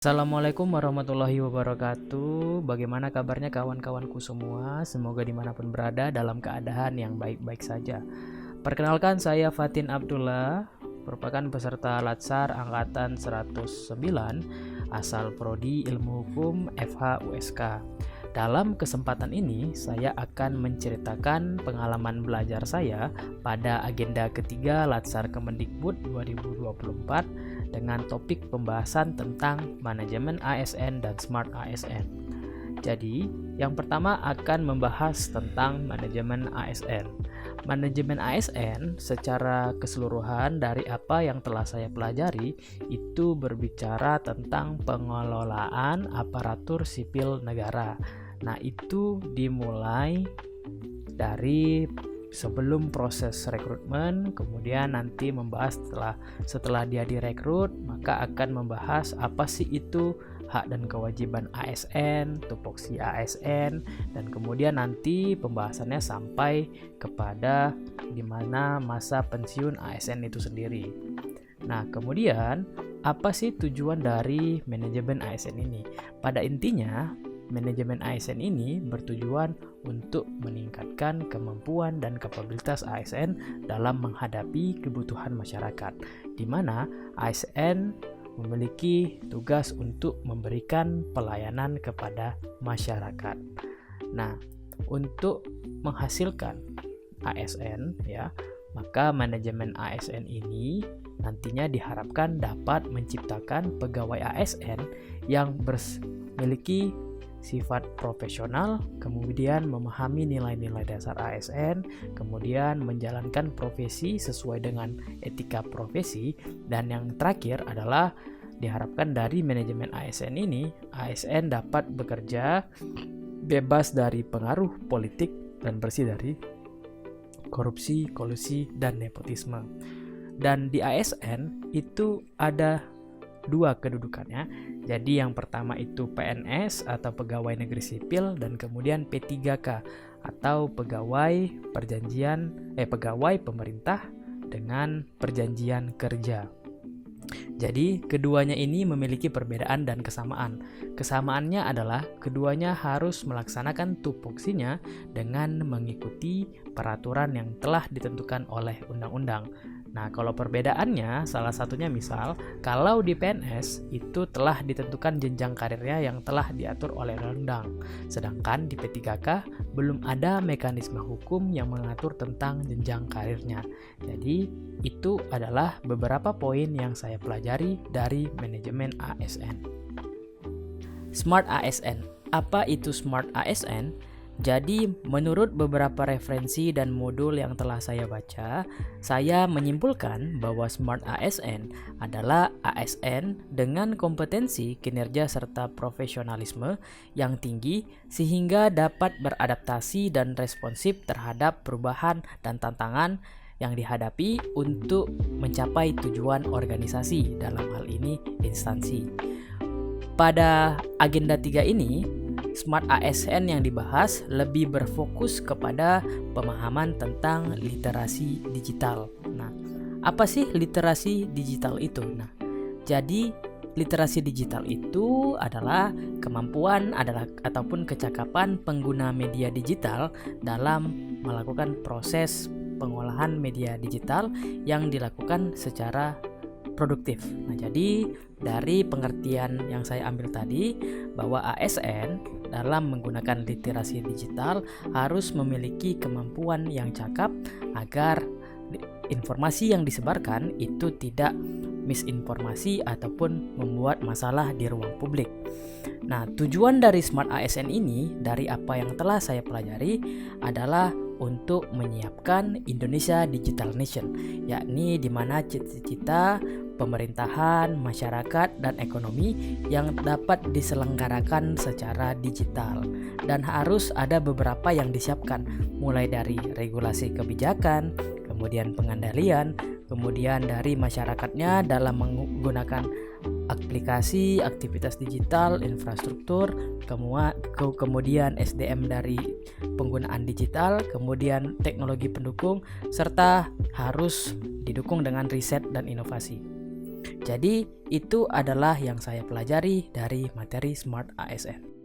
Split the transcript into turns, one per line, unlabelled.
Assalamualaikum warahmatullahi wabarakatuh. Bagaimana kabarnya kawan-kawanku semua? Semoga dimanapun berada dalam keadaan yang baik-baik saja. Perkenalkan, saya Fatin Abdullah, merupakan peserta Latsar Angkatan 109 asal Prodi Ilmu Hukum FH USK. Dalam kesempatan ini, saya akan menceritakan pengalaman belajar saya pada agenda ketiga Latsar Kemendikbud 2024 dengan topik pembahasan tentang manajemen ASN dan Smart ASN. Jadi, yang pertama akan membahas tentang manajemen ASN. Manajemen ASN secara keseluruhan dari apa yang telah saya pelajari itu berbicara tentang pengelolaan aparatur sipil negara. Nah, itu dimulai dari sebelum proses rekrutmen, kemudian nanti membahas setelah dia direkrut, maka akan membahas apa sih itu hak dan kewajiban ASN, tupoksi ASN, dan kemudian nanti pembahasannya sampai kepada di mana masa pensiun ASN itu sendiri. Nah, kemudian apa sih tujuan dari manajemen ASN ini? Pada intinya, manajemen ASN ini bertujuan untuk meningkatkan kemampuan dan kapabilitas ASN dalam menghadapi kebutuhan masyarakat, di mana ASN memiliki tugas untuk memberikan pelayanan kepada masyarakat. Nah, untuk menghasilkan ASN maka manajemen ASN ini nantinya diharapkan dapat menciptakan pegawai ASN yang memiliki sifat profesional, kemudian memahami nilai-nilai dasar ASN, kemudian menjalankan profesi sesuai dengan etika profesi, dan yang terakhir adalah diharapkan dari manajemen ASN ini, ASN dapat bekerja bebas dari pengaruh politik dan bersih dari korupsi, kolusi, dan nepotisme. Dan di ASN itu ada dua kedudukannya. Jadi yang pertama itu PNS atau pegawai negeri sipil, dan kemudian P3K atau pegawai pemerintah dengan perjanjian kerja. Jadi keduanya ini memiliki perbedaan dan kesamaan. Kesamaannya adalah keduanya harus melaksanakan tupoksinya dengan mengikuti peraturan yang telah ditentukan oleh undang-undang. Nah, kalau perbedaannya, salah satunya misal, kalau di PNS itu telah ditentukan jenjang karirnya yang telah diatur oleh undang-undang. Sedangkan di P3K belum ada mekanisme hukum yang mengatur tentang jenjang karirnya. Jadi, itu adalah beberapa poin yang saya pelajari dari manajemen ASN. Smart ASN. Apa itu Smart ASN? Jadi, menurut beberapa referensi dan modul yang telah saya baca, saya menyimpulkan bahwa Smart ASN adalah ASN dengan kompetensi, kinerja, serta profesionalisme yang tinggi sehingga dapat beradaptasi dan responsif terhadap perubahan dan tantangan yang dihadapi untuk mencapai tujuan organisasi, dalam hal ini instansi. Pada agenda 3 ini, Smart ASN yang dibahas lebih berfokus kepada pemahaman tentang literasi digital. Nah, apa sih literasi digital itu? Nah, jadi literasi digital itu adalah kemampuan ataupun kecakapan pengguna media digital dalam melakukan proses pengolahan media digital yang dilakukan secara produktif. Nah, jadi dari pengertian yang saya ambil tadi, bahwa ASN dalam menggunakan literasi digital harus memiliki kemampuan yang cakap agar informasi yang disebarkan itu tidak misinformasi ataupun membuat masalah di ruang publik. Nah, tujuan dari Smart ASN ini, dari apa yang telah saya pelajari, adalah untuk menyiapkan Indonesia Digital Nation, yakni di mana cita-cita pemerintahan, masyarakat, dan ekonomi yang dapat diselenggarakan secara digital. Dan harus ada beberapa yang disiapkan, mulai dari regulasi kebijakan, kemudian pengendalian, kemudian dari masyarakatnya dalam menggunakan aplikasi, aktivitas digital, infrastruktur, kemudian SDM dari penggunaan digital, kemudian teknologi pendukung, serta harus didukung dengan riset dan inovasi. Jadi, itu adalah yang saya pelajari dari materi Smart ASN.